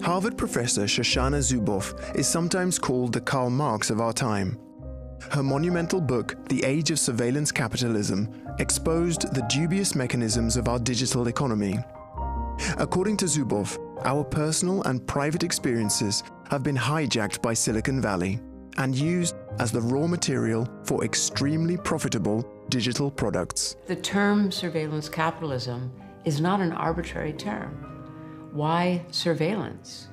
Harvard professor Shoshana Zuboff is sometimes called the Karl Marx of our time. Her monumental book, The Age of Surveillance Capitalism, exposed the dubious mechanisms of our digital economy. According to Zuboff, our personal and private experiences have been hijacked by Silicon Valley and used as the raw material for extremely profitable digital products. The term surveillance capitalism is not an arbitrary term. Why surveillance?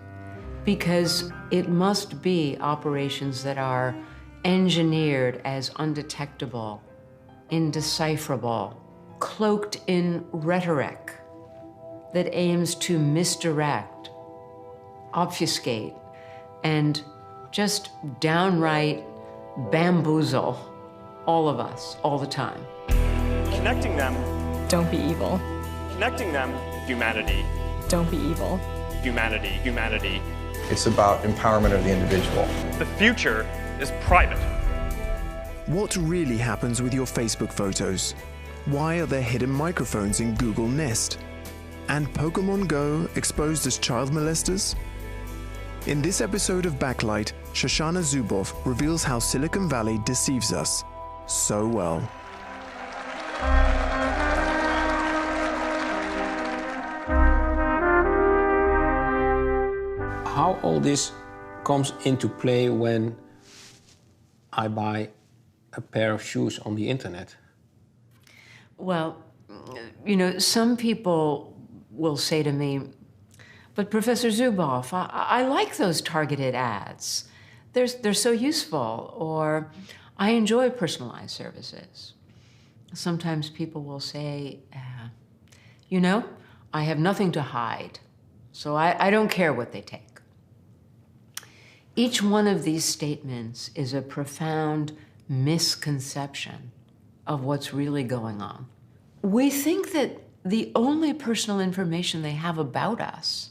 Because it must be operations that are engineered as undetectable, indecipherable, cloaked in rhetoric that aims to misdirect, obfuscate, and just downright bamboozle all of us, all the time. Connecting them. Don't be evil. Connecting them. Humanity. Don't be evil. Humanity. Humanity. It's about empowerment of the individual. The future is private. What really happens with your Facebook photos? Why are there hidden microphones in Google Nest? And Pokemon Go exposed as child molesters? In this episode of Backlight, Shoshana Zuboff reveals how Silicon Valley deceives us so well. How all this comes into play when I buy a pair of shoes on the internet? Well, you know, some people will say to me, but Professor Zuboff, I like those targeted ads. They're so useful, or I enjoy personalized services. Sometimes people will say, you know, I have nothing to hide, so I don't care what they take. Each one of these statements is a profound misconception of what's really going on. We think that the only personal information they have about us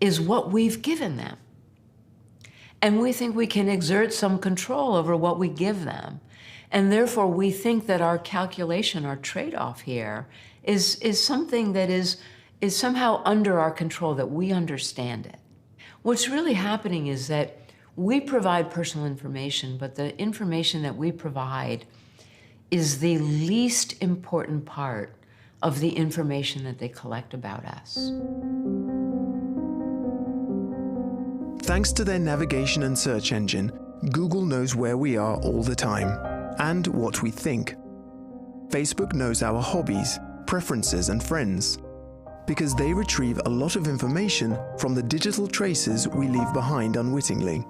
is what we've given them. And we think we can exert some control over what we give them. And therefore, we think that our calculation, our trade-off here, is something that is somehow under our control, that we understand it. What's really happening is that we provide personal information, but the information that we provide is the least important part of the information that they collect about us. Thanks to their navigation and search engine, Google knows where we are all the time and what we think. Facebook knows our hobbies, preferences, and friends, because they retrieve a lot of information from the digital traces we leave behind unwittingly.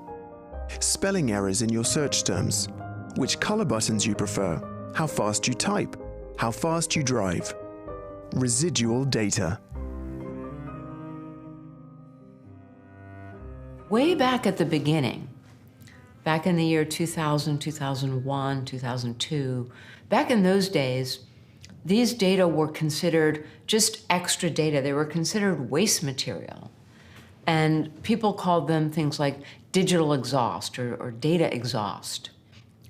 Spelling errors in your search terms, which color buttons you prefer, how fast you type, how fast you drive. Residual data. Way back at the beginning, back in the year 2000, 2001, 2002, back in those days, these data were considered just extra data. They were considered waste material. And people called them things like digital exhaust or data exhaust.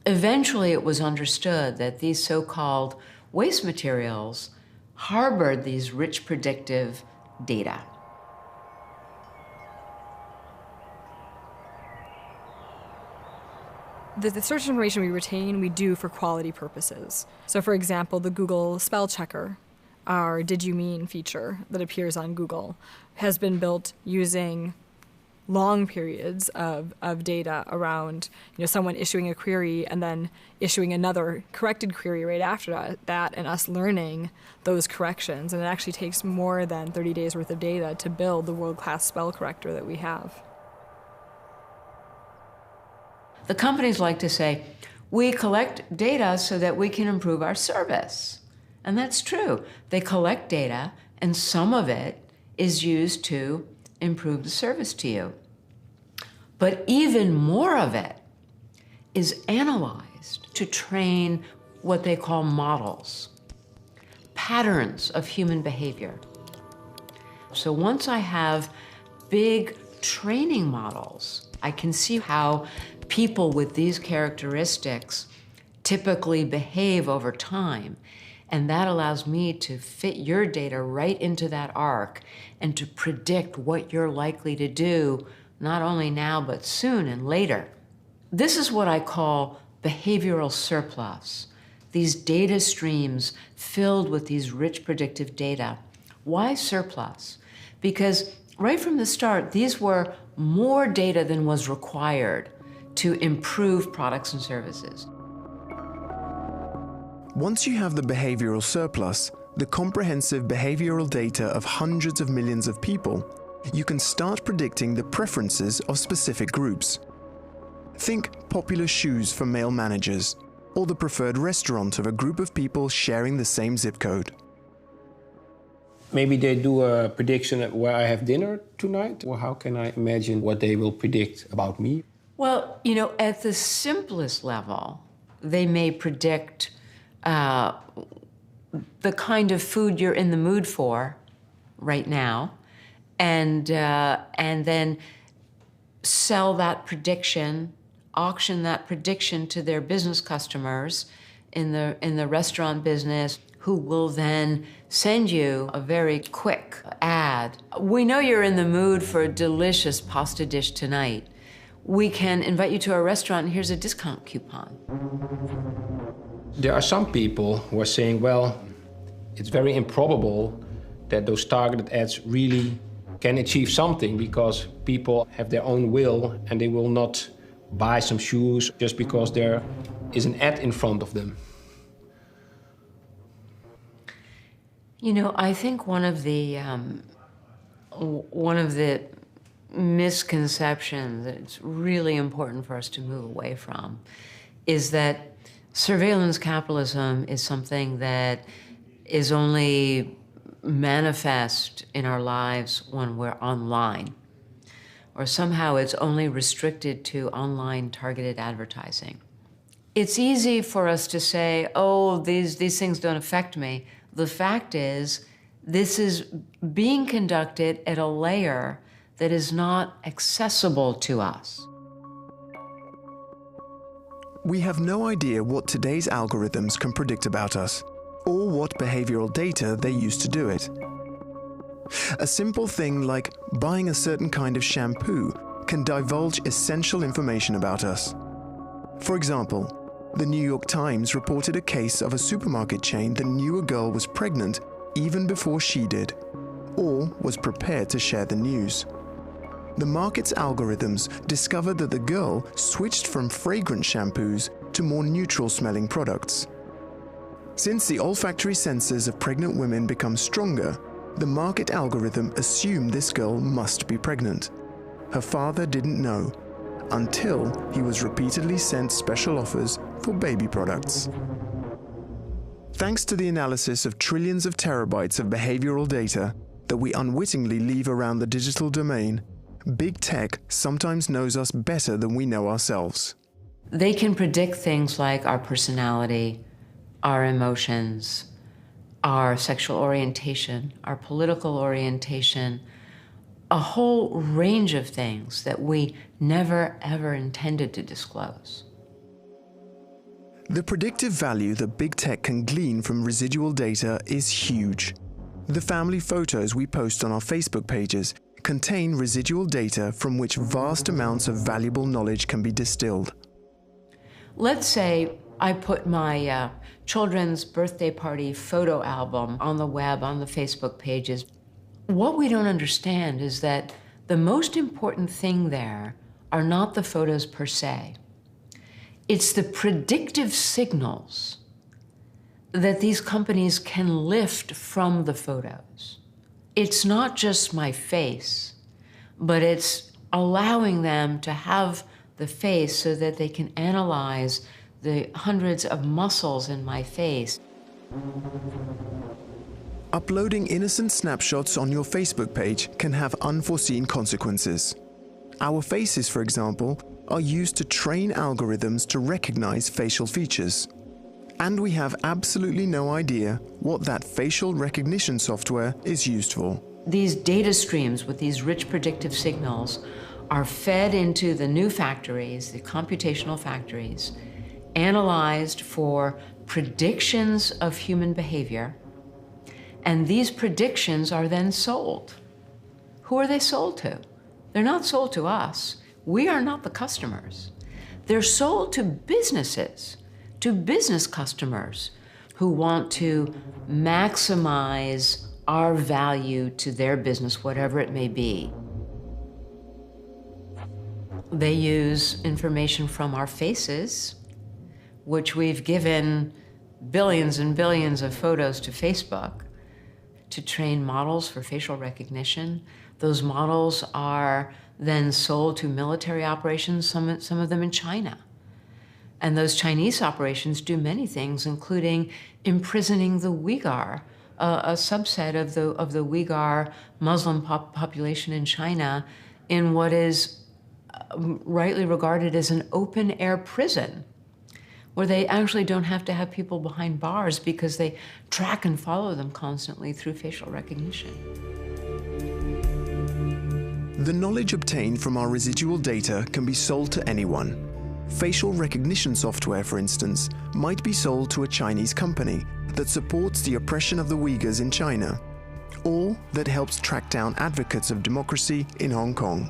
Eventually, it was understood that these so-called waste materials harbored these rich predictive data. The search information we retain, we do for quality purposes. So for example, the Google spell checker, our Did You Mean feature that appears on Google, has been built using long periods of data around, you know, someone issuing a query and then issuing another corrected query right after that, and us learning those corrections. And it actually takes more than 30 days worth of data to build the world-class spell corrector that we have. The companies like to say, we collect data so that we can improve our service. And that's true. They collect data, and some of it is used to improve the service to you. But even more of it is analyzed to train what they call models, patterns of human behavior. So once I have big training models, I can see how people with these characteristics typically behave over time. And that allows me to fit your data right into that arc and to predict what you're likely to do, not only now, but soon and later. This is what I call behavioral surplus. These data streams filled with these rich predictive data. Why surplus? Because right from the start, these were more data than was required to improve products and services. Once you have the behavioral surplus, the comprehensive behavioral data of hundreds of millions of people, you can start predicting the preferences of specific groups. Think popular shoes for male managers, or the preferred restaurant of a group of people sharing the same zip code. Maybe they do a prediction of where I have dinner tonight, or how can I imagine what they will predict about me? Well, you know, at the simplest level, they may predict the kind of food you're in the mood for right now, and then sell that prediction, auction that prediction to their business customers in the restaurant business, who will then send you a very quick ad. We know you're in the mood for a delicious pasta dish tonight. We can invite you to our restaurant, and here's a discount coupon. There are some people who are saying, well, it's very improbable that those targeted ads really can achieve something, because people have their own will and they will not buy some shoes just because there is an ad in front of them. You know, I think one of the misconceptions that it's really important for us to move away from is that surveillance capitalism is something that is only manifest in our lives when we're online, or somehow it's only restricted to online targeted advertising. It's easy for us to say, oh, these things don't affect me. The fact is, this is being conducted at a layer that is not accessible to us. We have no idea what today's algorithms can predict about us, or what behavioral data they use to do it. A simple thing like buying a certain kind of shampoo can divulge essential information about us. For example, the New York Times reported a case of a supermarket chain that knew a girl was pregnant even before she did, or was prepared to share the news. The market's algorithms discovered that the girl switched from fragrant shampoos to more neutral-smelling products. Since the olfactory sensors of pregnant women become stronger, the market algorithm assumed this girl must be pregnant. Her father didn't know, until he was repeatedly sent special offers for baby products. Thanks to the analysis of trillions of terabytes of behavioral data that we unwittingly leave around the digital domain, big tech sometimes knows us better than we know ourselves. They can predict things like our personality, our emotions, our sexual orientation, our political orientation, a whole range of things that we never, ever intended to disclose. The predictive value that big tech can glean from residual data is huge. The family photos we post on our Facebook pages contain residual data from which vast amounts of valuable knowledge can be distilled. Let's say I put my children's birthday party photo album on the web, on the Facebook pages. What we don't understand is that the most important thing there are not the photos per se. It's the predictive signals that these companies can lift from the photos. It's not just my face, but it's allowing them to have the face so that they can analyze the hundreds of muscles in my face. Uploading innocent snapshots on your Facebook page can have unforeseen consequences. Our faces, for example, are used to train algorithms to recognize facial features. And we have absolutely no idea what that facial recognition software is used for. These data streams with these rich predictive signals are fed into the new factories, the computational factories, analyzed for predictions of human behavior, and these predictions are then sold. Who are they sold to? They're not sold to us. We are not the customers. They're sold to businesses, to business customers who want to maximize our value to their business, whatever it may be. They use information from our faces, which we've given billions and billions of photos to Facebook to train models for facial recognition. Those models are then sold to military operations, some of them in China. And those Chinese operations do many things, including imprisoning the Uyghur, a subset of the Uyghur Muslim population in China, in what is rightly regarded as an open-air prison, where they actually don't have to have people behind bars because they track and follow them constantly through facial recognition. The knowledge obtained from our residual data can be sold to anyone. Facial recognition software, for instance, might be sold to a Chinese company that supports the oppression of the Uyghurs in China, or that helps track down advocates of democracy in Hong Kong.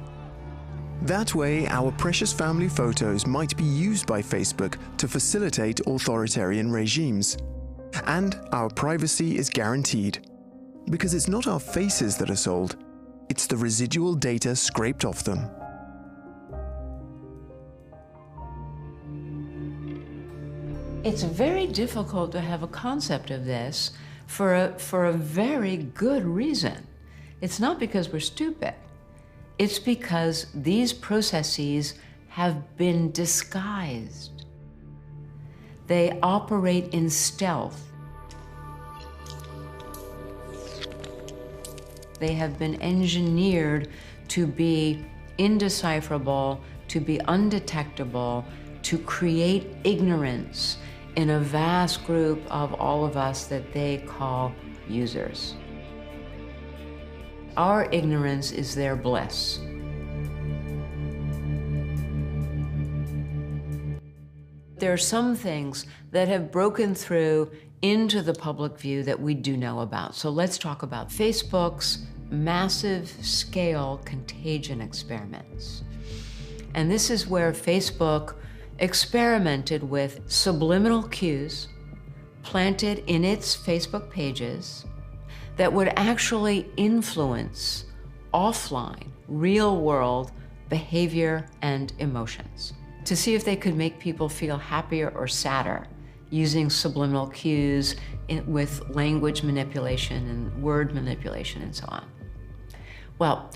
That way, our precious family photos might be used by Facebook to facilitate authoritarian regimes. And our privacy is guaranteed. Because it's not our faces that are sold, it's the residual data scraped off them. It's very difficult to have a concept of this for a very good reason. It's not because we're stupid. It's because these processes have been disguised. They operate in stealth. They have been engineered to be indecipherable, to be undetectable, to create ignorance in a vast group of all of us that they call users. Our ignorance is their bliss. There are some things that have broken through into the public view that we do know about. So let's talk about Facebook's massive scale contagion experiments. And this is where Facebook experimented with subliminal cues planted in its Facebook pages that would actually influence offline, real-world behavior and emotions, to see if they could make people feel happier or sadder using subliminal cues with language manipulation and word manipulation and so on. Well,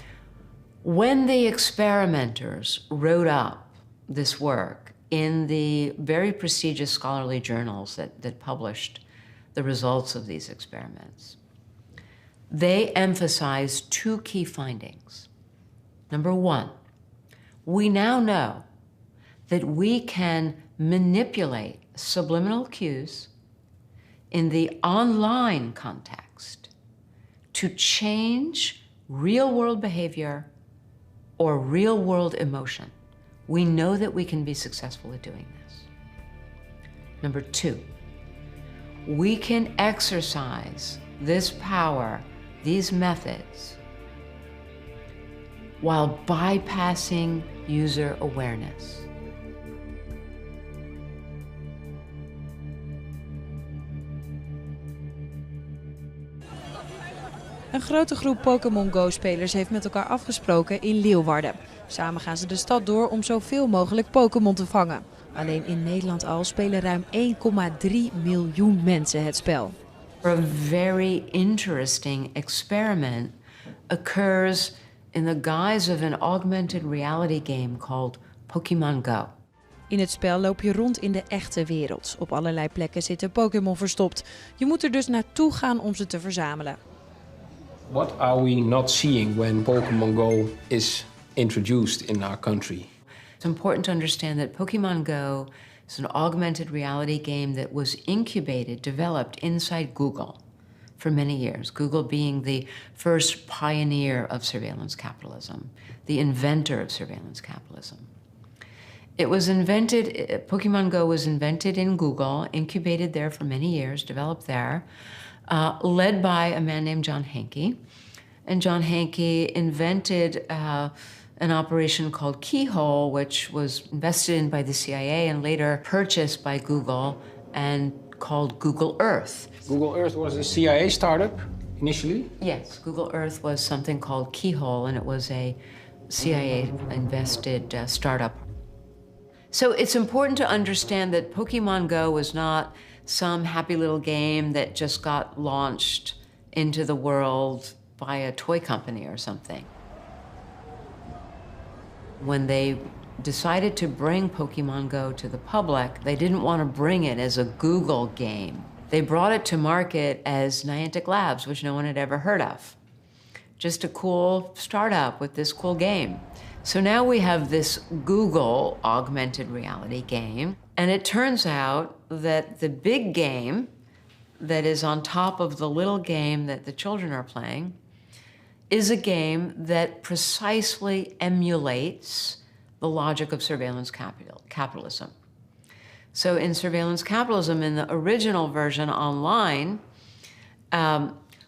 when the experimenters wrote up this work in the very prestigious scholarly journals that published the results of these experiments, they emphasized two key findings. Number one, we now know that we can manipulate subliminal cues in the online context to change real-world behavior or real-world emotion. We know that we can be successful at doing this. Number two, we can exercise this power, these methods, while bypassing user awareness. Een grote groep Pokémon Go-spelers heeft met elkaar afgesproken in Leeuwarden. Samen gaan ze de stad door om zoveel mogelijk Pokémon te vangen. Alleen in Nederland al spelen ruim 1,3 miljoen mensen het spel. A very interesting experiment occurs in the guise of an augmented reality game called Pokémon Go. In het spel loop je rond in de echte wereld. Op allerlei plekken zitten Pokémon verstopt. Je moet er dus naartoe gaan om ze te verzamelen. What are we not seeing when Pokemon Go is introduced in our country? It's important to understand that Pokemon Go is an augmented reality game that was incubated, developed inside Google for many years. Google being the first pioneer of surveillance capitalism, the inventor of surveillance capitalism. It was invented, Pokemon Go was invented in Google, incubated there for many years, developed there, led by a man named John Hanke. And John Hanke invented an operation called Keyhole, which was invested in by the CIA and later purchased by Google and called Google Earth. Google Earth was a CIA startup initially? Yes, Google Earth was something called Keyhole, and it was a CIA-invested startup. So it's important to understand that Pokemon Go was not some happy little game that just got launched into the world by a toy company or something. When they decided to bring Pokemon Go to the public, they didn't want to bring it as a Google game. They brought it to market as Niantic Labs, which no one had ever heard of. Just a cool startup with this cool game. So now we have this Google augmented reality game, and it turns out that the big game that is on top of the little game that the children are playing is a game that precisely emulates the logic of surveillance capitalism. So in surveillance capitalism, in the original version online,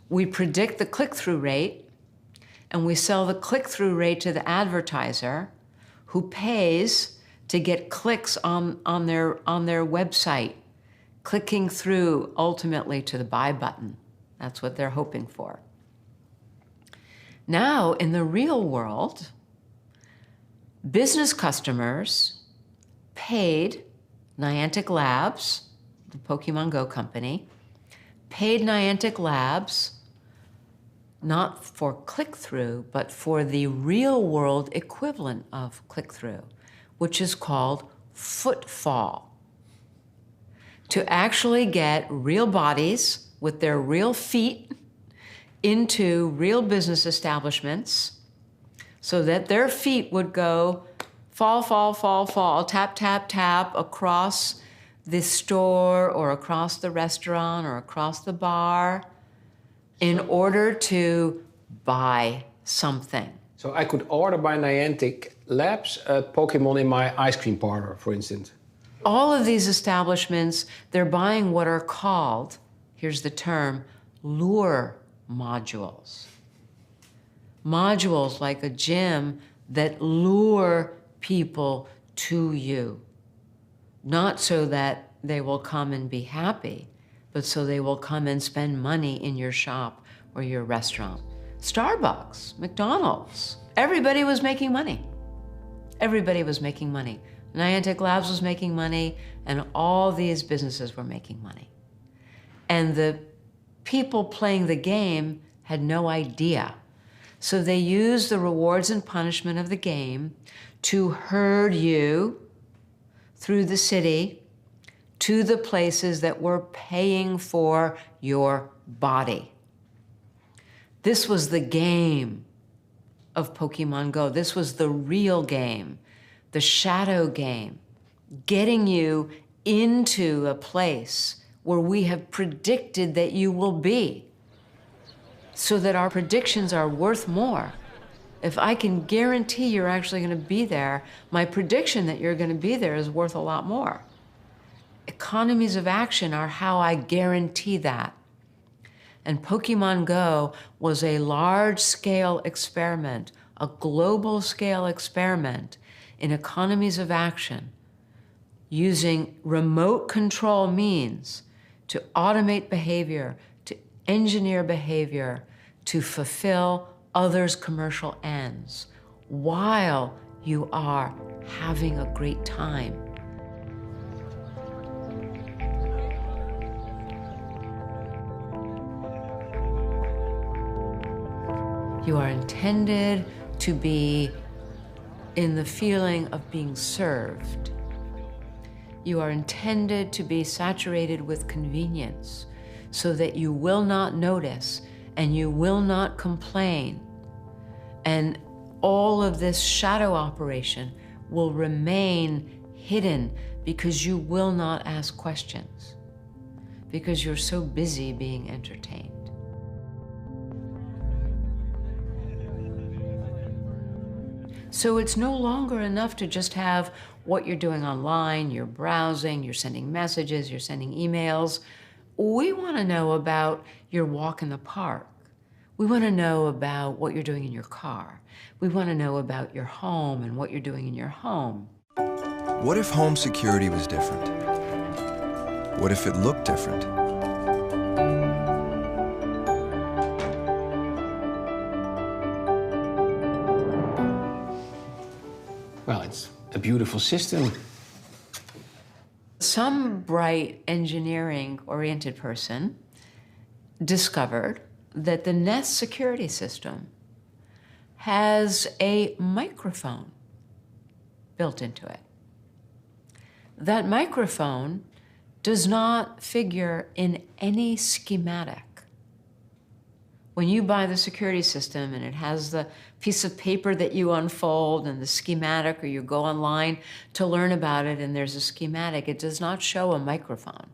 we predict the click-through rate, and we sell the click-through rate to the advertiser, who pays to get clicks on their website, clicking through ultimately to the buy button. That's what they're hoping for. Now, in the real world, business customers paid Niantic Labs, the Pokemon Go company, paid Niantic Labs not for click-through, but for the real-world equivalent of click-through, which is called footfall. To actually get real bodies with their real feet into real business establishments so that their feet would go fall, fall, fall, fall, tap, tap, tap across the store or across the restaurant or across the bar in order to buy something. So I could order by Niantic Labs a Pokemon in my ice cream parlor, for instance. All of these establishments, they're buying what are called, here's the term, lure modules. Modules like a gym that lure people to you. Not so that they will come and be happy, but so they will come and spend money in your shop or your restaurant. Starbucks, McDonald's, everybody was making money. Everybody was making money. Niantic Labs was making money, and all these businesses were making money. And the people playing the game had no idea. So they used the rewards and punishment of the game to herd you through the city to the places that were paying for your body. This was the game of Pokemon Go. This was the real game, the shadow game, getting you into a place where we have predicted that you will be, so that our predictions are worth more. If I can guarantee you're actually going to be there, my prediction that you're going to be there is worth a lot more. Economies of action are how I guarantee that. And Pokemon Go was a large-scale experiment, a global-scale experiment in economies of action, using remote control means to automate behavior, to engineer behavior, to fulfill others' commercial ends, while you are having a great time. You are intended to be in the feeling of being served. You are intended to be saturated with convenience so that you will not notice and you will not complain. And all of this shadow operation will remain hidden because you will not ask questions, because you're so busy being entertained. So it's no longer enough to just have what you're doing online, you're browsing, you're sending messages, you're sending emails. We want to know about your walk in the park. We want to know about what you're doing in your car. We want to know about your home and what you're doing in your home. What if home security was different? What if it looked different? Well, it's a beautiful system. Some bright engineering-oriented person discovered that the Nest security system has a microphone built into it. That microphone does not figure in any schematic. When you buy the security system and it has the piece of paper that you unfold and the schematic, or you go online to learn about it and there's a schematic, it does not show a microphone.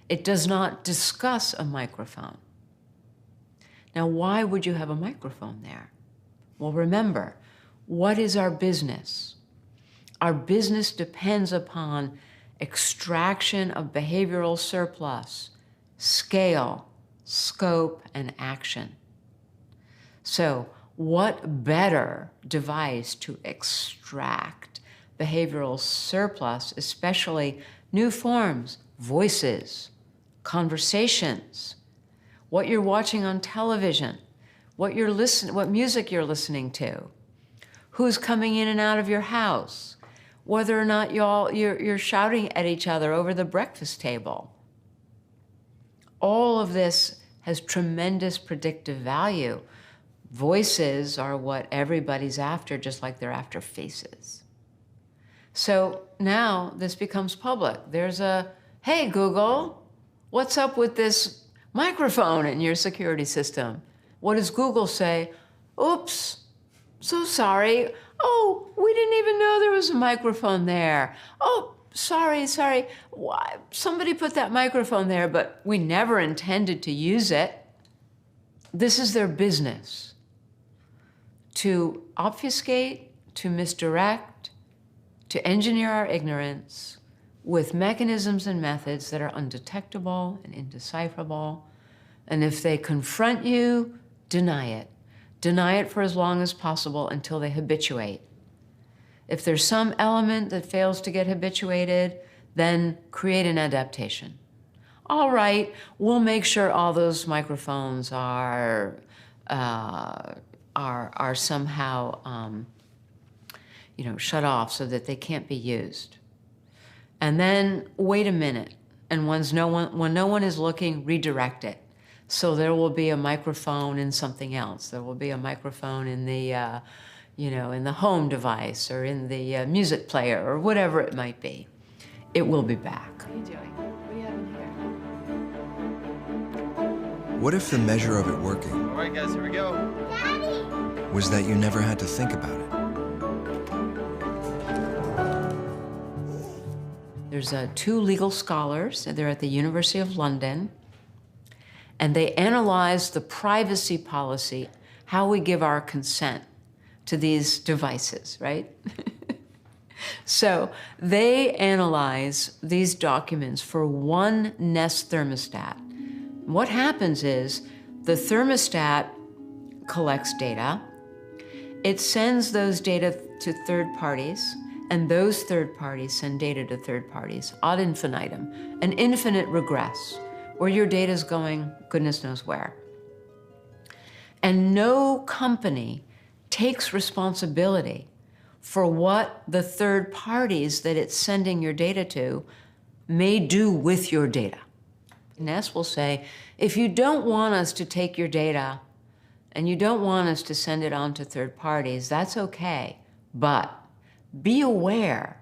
It does not discuss a microphone. Now, why would you have a microphone there? Well, remember, what is our business? Our business depends upon extraction of behavioral surplus, scale, scope, and action. So, what better device to extract behavioral surplus, especially new forms, voices, conversations, what you're watching on television, what music you're listening to, who's coming in and out of your house, whether or not you're shouting at each other over the breakfast table. All of this has tremendous predictive value. Voices are what everybody's after, just like they're after faces. So now this becomes public. There's a, hey, Google, what's up with this microphone in your security system? What does Google say? Oops, so sorry. Oh, we didn't even know there was a microphone there. Oh, sorry. Why? Somebody put that microphone there, but we never intended to use it. This is their business. To obfuscate, to misdirect, to engineer our ignorance with mechanisms and methods that are undetectable and indecipherable. And if they confront you, deny it. Deny it for as long as possible until they habituate. If there's some element that fails to get habituated, then create an adaptation. All right, we'll make sure all those microphones are somehow shut off so that they can't be used. And then wait a minute, and when no one is looking, redirect it. So there will be a microphone in something else. There will be a microphone in the, in the home device or in the music player or whatever it might be. It will be back. What are you doing? What do you have in here? What if the measure of it working, All right, guys, here we go. Daddy, was that you never had to think about it? There's two legal scholars, and they're at the University of London, and they analyze the privacy policy, how we give our consent to these devices, right? So they analyze these documents for one Nest thermostat. What happens is the thermostat collects data, it sends those data to third parties, and those third parties send data to third parties ad infinitum, an infinite regress, where your data is going goodness knows where. And no company takes responsibility for what the third parties that it's sending your data to may do with your data. Nest will say, if you don't want us to take your data and you don't want us to send it on to third parties, that's okay, but be aware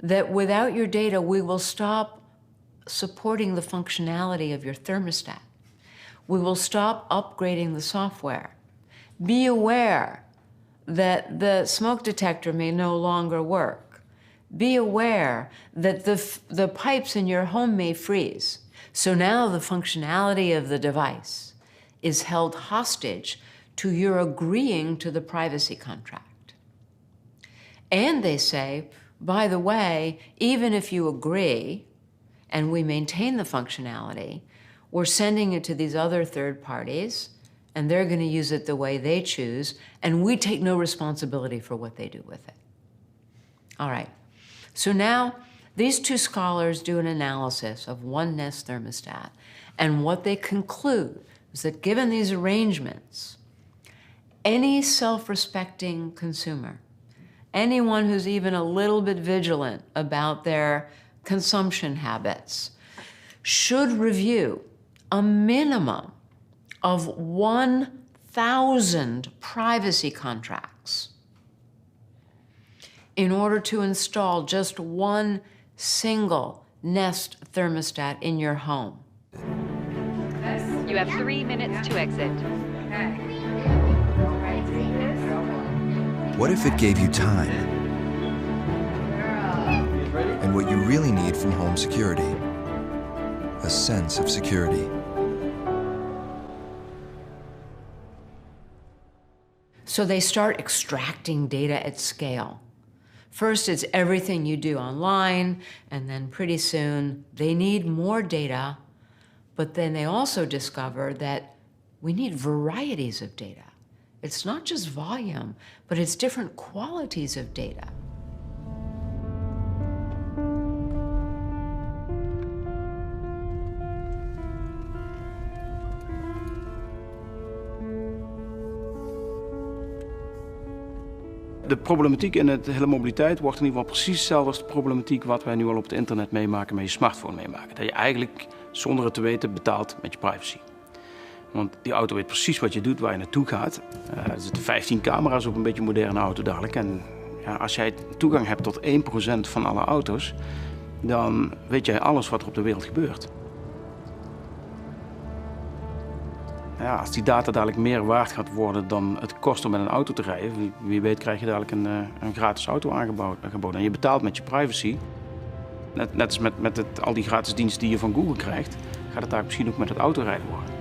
that without your data, we will stop supporting the functionality of your thermostat. We will stop upgrading the software. Be aware that the smoke detector may no longer work. Be aware that the pipes in your home may freeze. So now the functionality of the device is held hostage to your agreeing to the privacy contract. And they say, by the way, even if you agree and we maintain the functionality, we're sending it to these other third parties, and they're going to use it the way they choose, and we take no responsibility for what they do with it. All right. So now, these two scholars do an analysis of one Nest thermostat, and what they conclude is that given these arrangements, any self-respecting consumer, anyone who's even a little bit vigilant about their consumption habits, should review a minimum of 1,000 privacy contracts in order to install just one single Nest thermostat in your home. You have 3 minutes to exit. What if it gave you time? And what you really need from home security? A sense of security. So they start extracting data at scale. First, it's everything you do online, and then pretty soon they need more data, but then they also discover that we need varieties of data. It's not just volume, but it's different qualities of data. De problematiek in het hele mobiliteit wordt in ieder geval precies hetzelfde als de problematiek wat wij nu al op het internet meemaken, met je smartphone meemaken. Dat je eigenlijk zonder het te weten betaalt met je privacy. Want die auto weet precies wat je doet, waar je naartoe gaat. Er zitten 15 camera's op een beetje moderne auto dadelijk. En ja, als jij toegang hebt tot 1% van alle auto's, dan weet jij alles wat er op de wereld gebeurt. Ja, als die data dadelijk meer waard gaat worden dan het kost om met een auto te rijden, wie weet krijg je dadelijk een gratis auto aangeboden. En je betaalt met je privacy. Net als met al die gratis diensten die je van Google krijgt, gaat het daar misschien ook met het autorijden worden.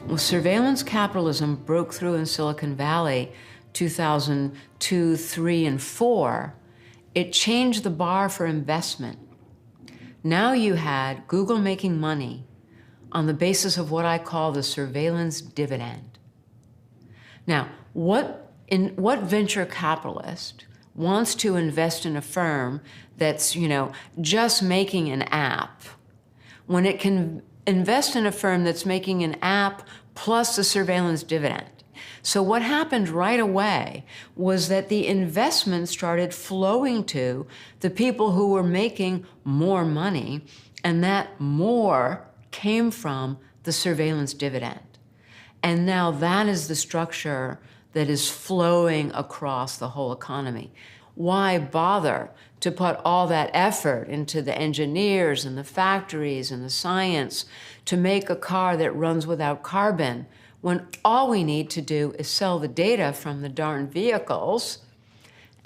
Well, surveillance capitalism broke through in Silicon Valley 2002, 3, and 4. It changed the bar for investment. Now you had Google making money on the basis of what I call the surveillance dividend. Now, what venture capitalist wants to invest in a firm that's, just making an app when it can invest in a firm that's making an app plus the surveillance dividend? So what happened right away was that the investment started flowing to the people who were making more money, and that more came from the surveillance dividend. And now that is the structure that is flowing across the whole economy. Why bother to put all that effort into the engineers and the factories and the science to make a car that runs without carbon when all we need to do is sell the data from the darn vehicles,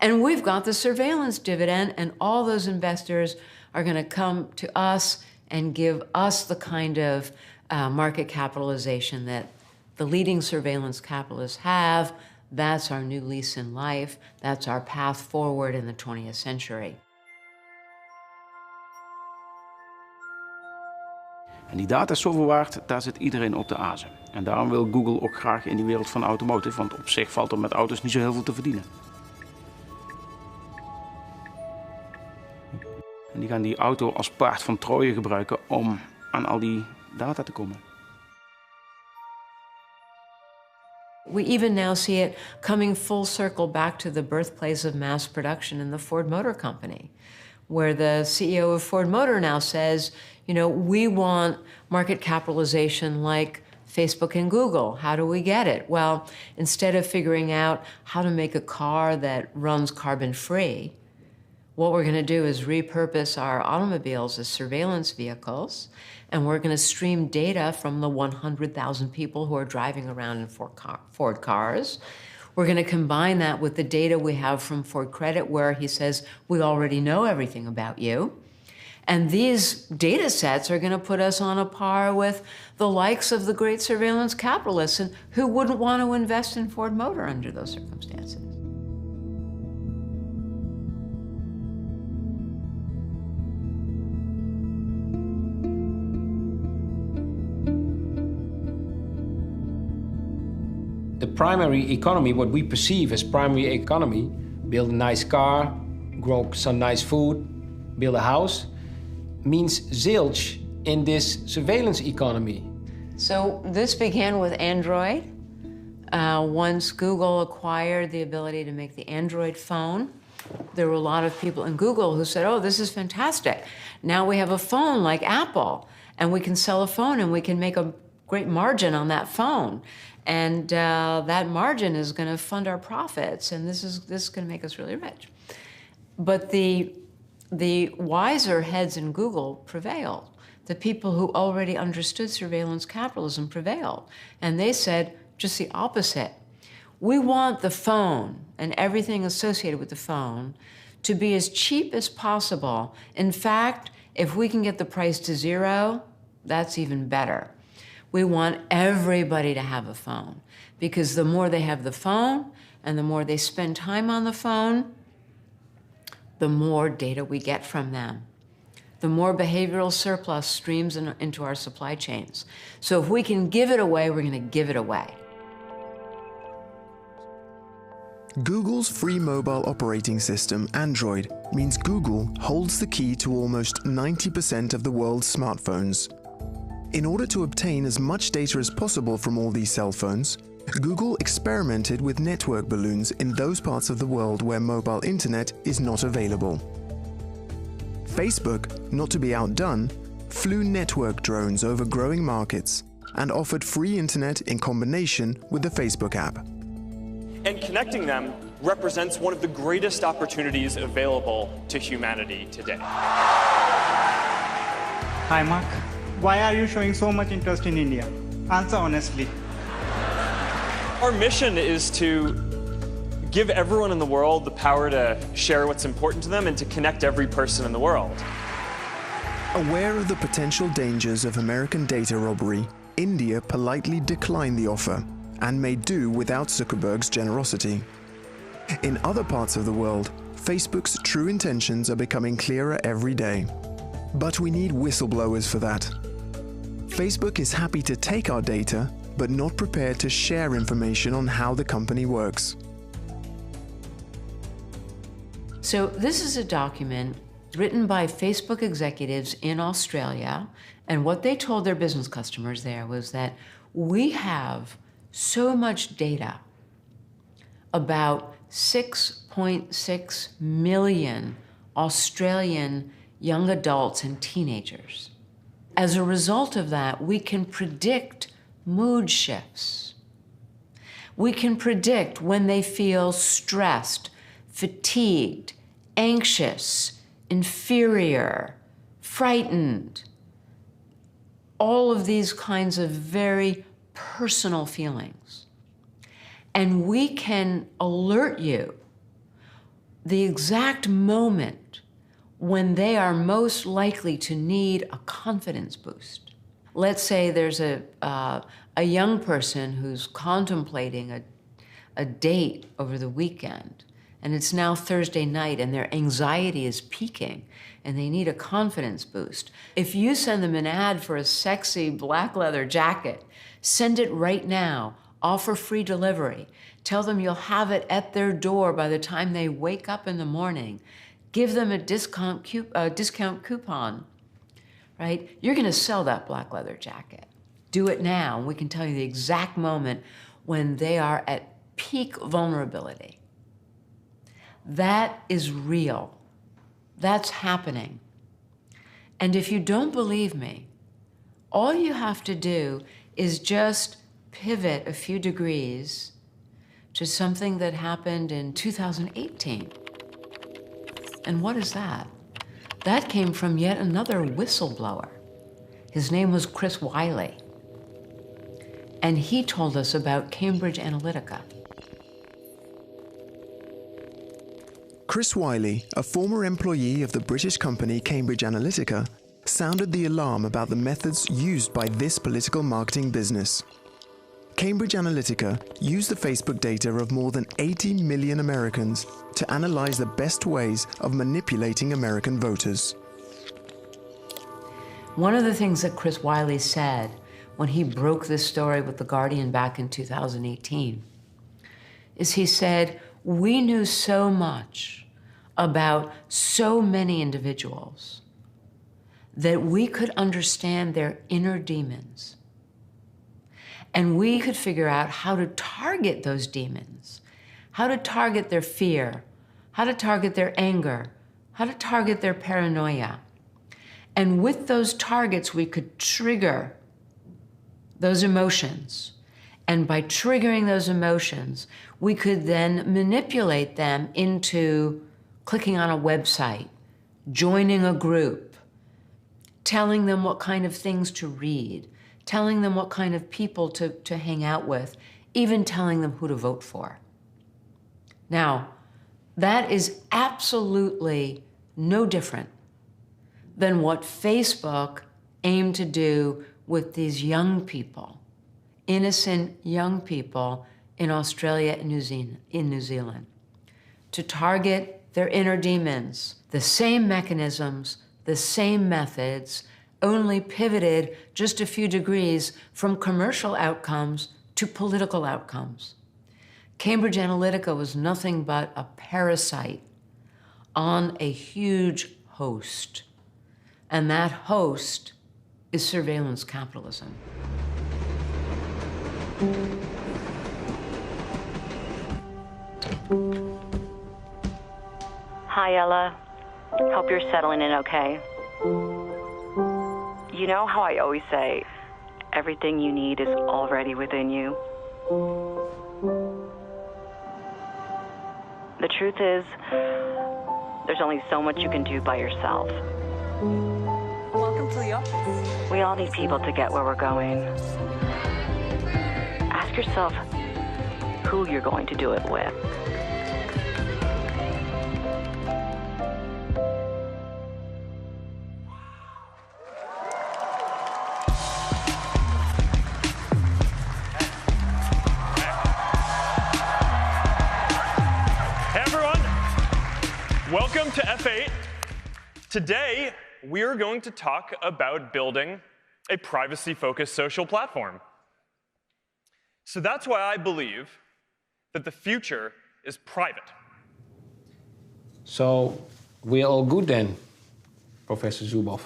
and we've got the surveillance dividend, and all those investors are going to come to us and give us the kind of market capitalization that the leading surveillance capitalists have. That's our new lease in life. That's our path forward in the 20th century. En die data is zoveel waard, daar zit iedereen op de azen. En daarom wil Google ook graag in die wereld van automotive, want op zich valt er met auto's niet zo heel veel te verdienen. En die gaan die auto als paard van Troje gebruiken om aan al die data te komen. We even now see it coming full circle back to the birthplace of mass production in the Ford Motor Company, where the CEO of Ford Motor now says, we want market capitalization like Facebook and Google. How do we get it? Well, instead of figuring out how to make a car that runs carbon-free, what we're going to do is repurpose our automobiles as surveillance vehicles, and we're going to stream data from the 100,000 people who are driving around in Ford cars. We're going to combine that with the data we have from Ford Credit, where he says, we already know everything about you. And these data sets are going to put us on a par with the likes of the great surveillance capitalists, and who wouldn't want to invest in Ford Motor under those circumstances? The primary economy, what we perceive as primary economy, build a nice car, grow some nice food, build a house, means zilch in this surveillance economy. So this began with Android. Once Google acquired the ability to make the Android phone, there were a lot of people in Google who said, oh, this is fantastic. Now we have a phone like Apple, and we can sell a phone and we can make a great margin on that phone. And that margin is going to fund our profits, and this is going to make us really rich. But the wiser heads in Google prevailed. The people who already understood surveillance capitalism prevailed. And they said just the opposite. We want the phone and everything associated with the phone to be as cheap as possible. In fact, if we can get the price to zero, that's even better. We want everybody to have a phone, because the more they have the phone and the more they spend time on the phone, the more data we get from them. The more behavioral surplus streams into our supply chains. So if we can give it away, we're going to give it away. Google's free mobile operating system, Android, means Google holds the key to almost 90% of the world's smartphones. In order to obtain as much data as possible from all these cell phones, Google experimented with network balloons in those parts of the world where mobile internet is not available. Facebook, not to be outdone, flew network drones over growing markets and offered free internet in combination with the Facebook app. And connecting them represents one of the greatest opportunities available to humanity today. Hi, Mark. Why are you showing so much interest in India? Answer honestly. Our mission is to give everyone in the world the power to share what's important to them and to connect every person in the world. Aware of the potential dangers of American data robbery, India politely declined the offer and made do without Zuckerberg's generosity. In other parts of the world, Facebook's true intentions are becoming clearer every day. But we need whistleblowers for that. Facebook is happy to take our data, but not prepared to share information on how the company works. So this is a document written by Facebook executives in Australia, and what they told their business customers there was that we have so much data about 6.6 million Australian young adults and teenagers. As a result of that, we can predict mood shifts. We can predict when they feel stressed, fatigued, anxious, inferior, frightened. All of these kinds of very personal feelings. And we can alert you the exact moment when they are most likely to need a confidence boost. Let's say there's a young person who's contemplating a date over the weekend, and it's now Thursday night, and their anxiety is peaking, and they need a confidence boost. If you send them an ad for a sexy black leather jacket, send it right now, offer free delivery, tell them you'll have it at their door by the time they wake up in the morning, give them a discount coupon, right? You're gonna sell that black leather jacket. Do it now, and we can tell you the exact moment when they are at peak vulnerability. That is real. That's happening. And if you don't believe me, all you have to do is just pivot a few degrees to something that happened in 2018. And what is that? That came from yet another whistleblower. His name was Chris Wiley. And he told us about Cambridge Analytica. Chris Wiley, a former employee of the British company Cambridge Analytica, sounded the alarm about the methods used by this political marketing business. Cambridge Analytica used the Facebook data of more than 80 million Americans to analyze the best ways of manipulating American voters. One of the things that Chris Wiley said when he broke this story with The Guardian back in 2018 is he said, we knew so much about so many individuals that we could understand their inner demons. And we could figure out how to target those demons, how to target their fear, how to target their anger, how to target their paranoia. And with those targets, we could trigger those emotions. And by triggering those emotions, we could then manipulate them into clicking on a website, joining a group, telling them what kind of things to read, telling them what kind of people to hang out with, even telling them who to vote for. Now, that is absolutely no different than what Facebook aimed to do with these young people, innocent young people in Australia and New Zealand, to target their inner demons. The same mechanisms, the same methods, only pivoted just a few degrees from commercial outcomes to political outcomes. Cambridge Analytica was nothing but a parasite on a huge host, and that host is surveillance capitalism. Hi, Ella. Hope you're settling in okay. You know how I always say, everything you need is already within you? The truth is, there's only so much you can do by yourself. Welcome to the office. We all need people to get where we're going. Ask yourself who you're going to do it with. Welcome to F8. Today, we're going to talk about building a privacy-focused social platform. So that's why I believe that the future is private. So we're all good then, Professor Zuboff?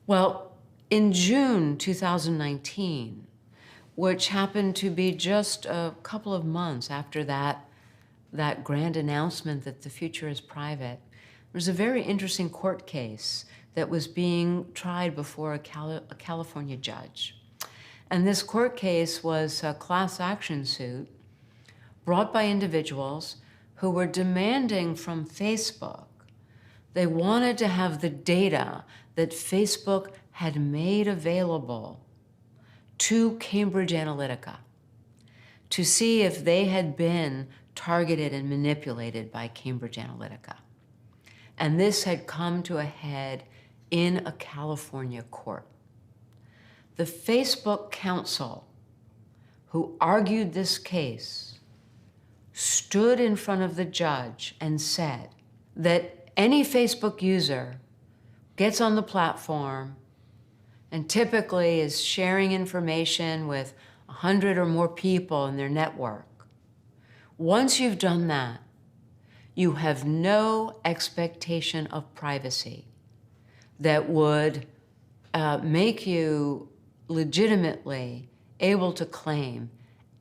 Well, in June 2019, which happened to be just a couple of months after that grand announcement that the future is private, there was a very interesting court case that was being tried before a California judge. And this court case was a class action suit brought by individuals who were demanding from Facebook. They wanted to have the data that Facebook had made available to Cambridge Analytica to see if they had been targeted and manipulated by Cambridge Analytica. And this had come to a head in a California court. The Facebook counsel who argued this case stood in front of the judge and said that any Facebook user gets on the platform and typically is sharing information with 100 or more people in their network. Once you've done that, you have no expectation of privacy that would make you legitimately able to claim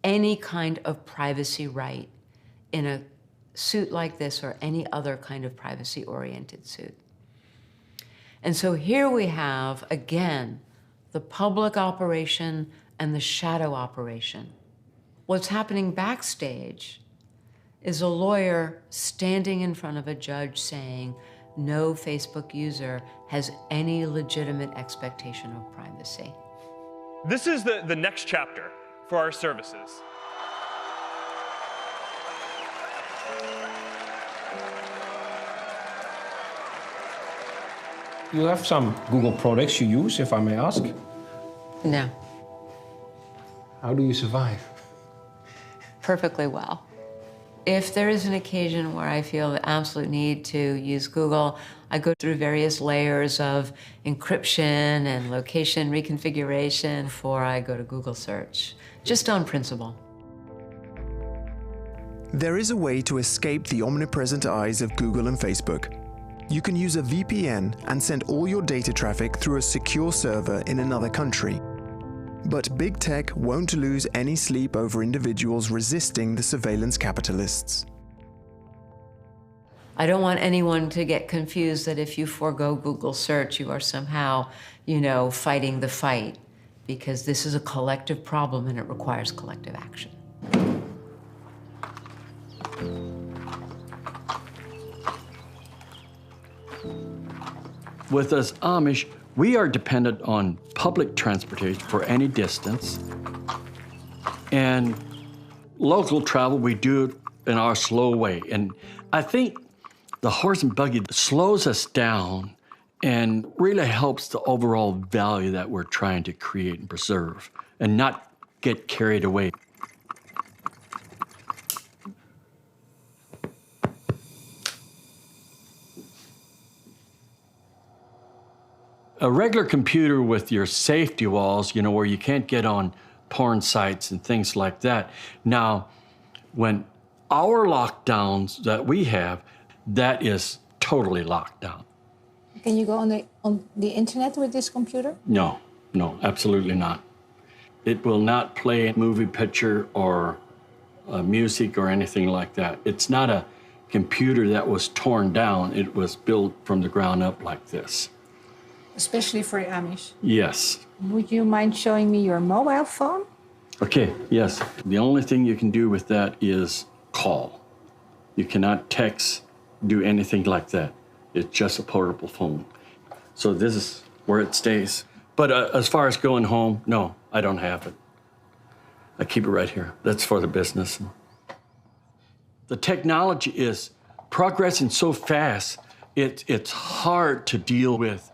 any kind of privacy right in a suit like this or any other kind of privacy-oriented suit. And so here we have, again, the public operation and the shadow operation. What's happening backstage is a lawyer standing in front of a judge saying, no Facebook user has any legitimate expectation of privacy. This is the next chapter for our services. You have some Google products you use, if I may ask. No. How do you survive? Perfectly well. If there is an occasion where I feel the absolute need to use Google, I go through various layers of encryption and location reconfiguration before I go to Google search, just on principle. There is a way to escape the omnipresent eyes of Google and Facebook. You can use a VPN and send all your data traffic through a secure server in another country. But big tech won't lose any sleep over individuals resisting the surveillance capitalists. I don't want anyone to get confused that if you forego Google search, you are somehow, fighting the fight, because this is a collective problem and it requires collective action. With us Amish, we are dependent on public transportation for any distance. And local travel, we do it in our slow way. And I think the horse and buggy slows us down and really helps the overall value that we're trying to create and preserve and not get carried away. A regular computer with your safety walls, where you can't get on porn sites and things like that. Now, when our lockdowns that we have, that is totally locked down. Can you go on the internet with this computer? No, absolutely not. It will not play a movie picture or music or anything like that. It's not a computer that was torn down. It was built from the ground up like this. Especially for the Amish? Yes. Would you mind showing me your mobile phone? Okay, yes. The only thing you can do with that is call. You cannot text, do anything like that. It's just a portable phone. So this is where it stays. But as far as going home, no, I don't have it. I keep it right here. That's for the business. The technology is progressing so fast, it's hard to deal with.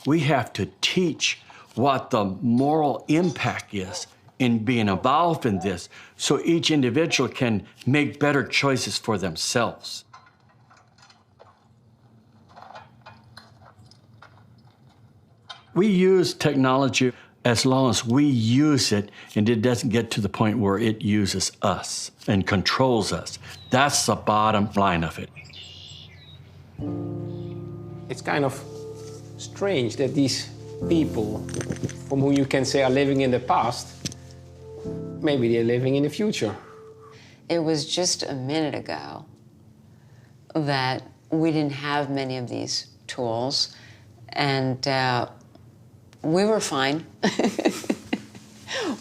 We have to teach what the moral impact is in being involved in this so each individual can make better choices for themselves. We use technology as long as we use it and it doesn't get to the point where it uses us and controls us. That's the bottom line of it. It's kind of strange that these people, from whom you can say are living in the past, maybe they're living in the future. It was just a minute ago that we didn't have many of these tools, and we were fine.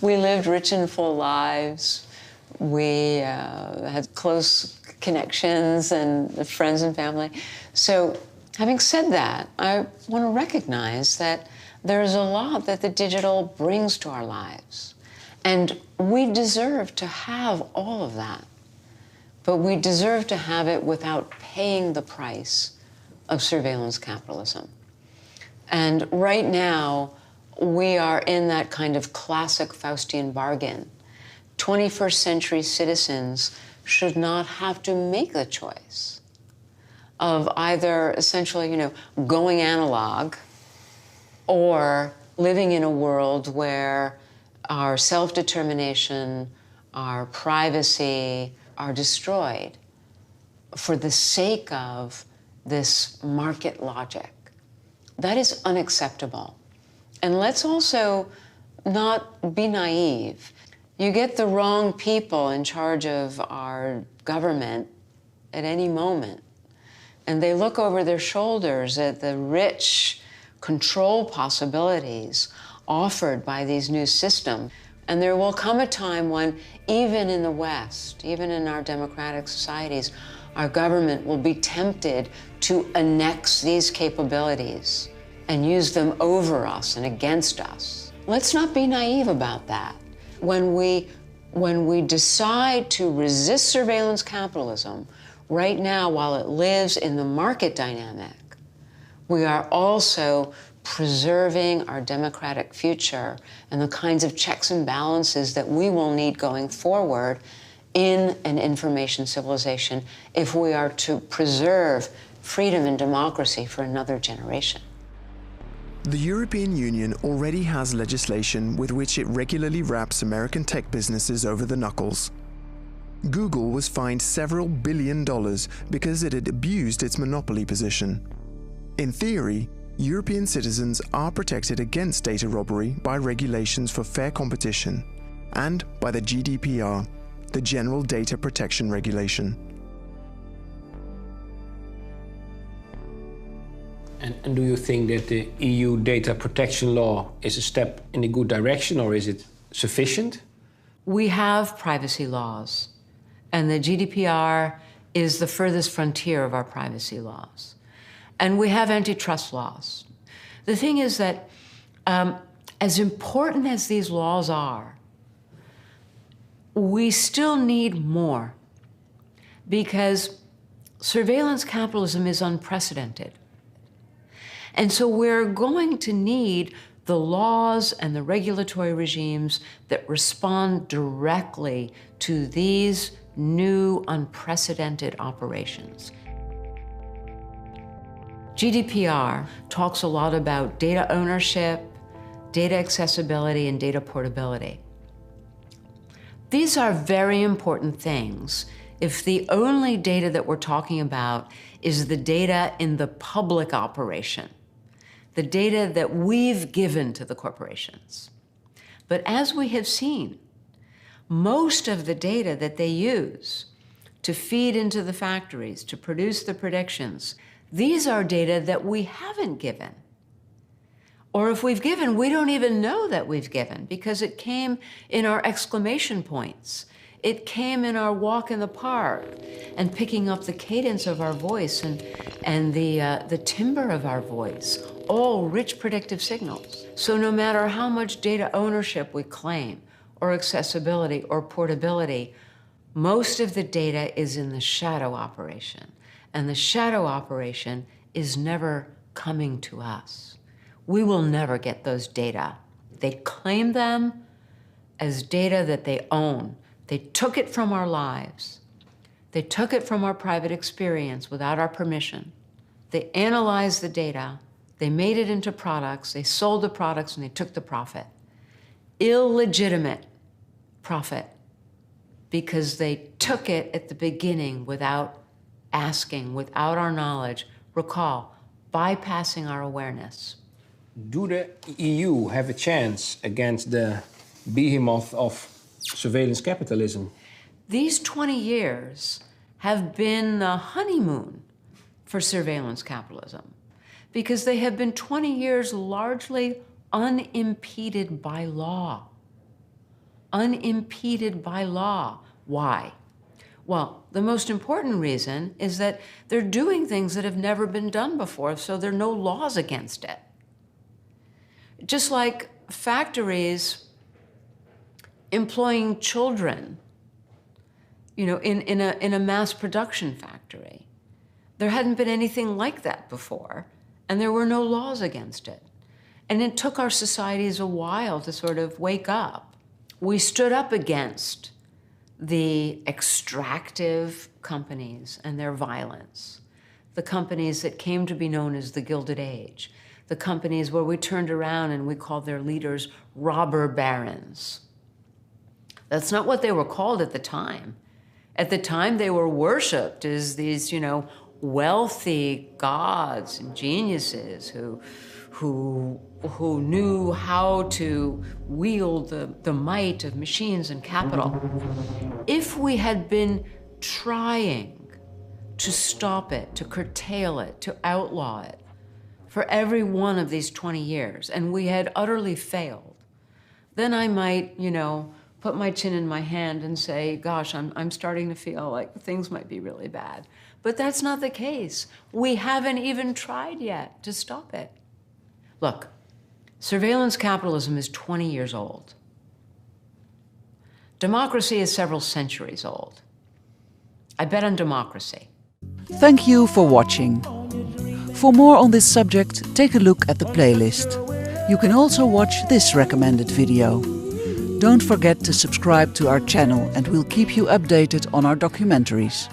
We lived rich and full lives. We had close connections and friends and family. So, having said that, I want to recognize that there's a lot that the digital brings to our lives. And we deserve to have all of that. But we deserve to have it without paying the price of surveillance capitalism. And right now, we are in that kind of classic Faustian bargain. 21st century citizens should not have to make the choice of either essentially, going analog or living in a world where our self-determination, our privacy are destroyed for the sake of this market logic. That is unacceptable. And let's also not be naive. You get the wrong people in charge of our government at any moment, and they look over their shoulders at the rich control possibilities offered by these new systems. And there will come a time when, even in the West, even in our democratic societies, our government will be tempted to annex these capabilities and use them over us and against us. Let's not be naive about that. When we decide to resist surveillance capitalism, right now, while it lives in the market dynamic, We are also preserving our democratic future and the kinds of checks and balances that we will need going forward in an information civilization if we are to preserve freedom and democracy for another generation. The European Union already has legislation with which it regularly wraps American tech businesses over the knuckles. Google was fined several $1 billion because it had abused its monopoly position. In theory, European citizens are protected against data robbery by regulations for fair competition and by the GDPR, the General Data Protection Regulation. And do you think that the EU data protection law is a step in the good direction, or is it sufficient? We have privacy laws, and the GDPR is the furthest frontier of our privacy laws. And we have antitrust laws. The thing is that as important as these laws are, we still need more, because surveillance capitalism is unprecedented. And so we're going to need the laws and the regulatory regimes that respond directly to these new unprecedented operations. GDPR talks a lot about data ownership, data accessibility, and data portability. These are very important things if the only data that we're talking about is the data in the public operation, the data that we've given to the corporations. But as we have seen, most of the data that they use to feed into the factories, to produce the predictions, these are data that we haven't given. Or if we've given, we don't even know that we've given, because it came in our exclamation points. It came in our walk in the park and picking up the cadence of our voice and the timbre of our voice, all rich predictive signals. So no matter how much data ownership we claim, or accessibility or portability, most of the data is in the shadow operation. And the shadow operation is never coming to us. We will never get those data. They claim them as data that they own. They took it from our lives. They took it from our private experience without our permission. They analyzed the data. They made it into products. They sold the products and they took the profit. Illegitimate profit, because they took it at the beginning without asking, without our knowledge. Recall, bypassing our awareness. Do the EU have a chance against the behemoth of surveillance capitalism? These 20 years have been the honeymoon for surveillance capitalism, because they have been 20 years largely unimpeded by law. Unimpeded by law. Why? Well, the most important reason is that they're doing things that have never been done before, so there are no laws against it. Just like factories employing children, you know, in a mass production factory. There hadn't been anything like that before, and there were no laws against it. And it took our societies a while to sort of wake up. We stood up against the extractive companies and their violence, the companies that came to be known as the Gilded Age, the companies where we turned around and we called their leaders robber barons. That's not what they were called at the time. At the time, they were worshipped as these, you know, wealthy gods and geniuses who knew how to wield the might of machines and capital. If we had been trying to stop it, to curtail it, to outlaw it for every one of these 20 years, and we had utterly failed, then I might, you know, put my chin in my hand and say, gosh, I'm starting to feel like things might be really bad. But that's not the case. We haven't even tried yet to stop it. Look, surveillance capitalism is 20 years old. Democracy is several centuries old. I bet on democracy. Thank you for watching. For more on this subject, take a look at the playlist. You can also watch this recommended video. Don't forget to subscribe to our channel and we'll keep you updated on our documentaries.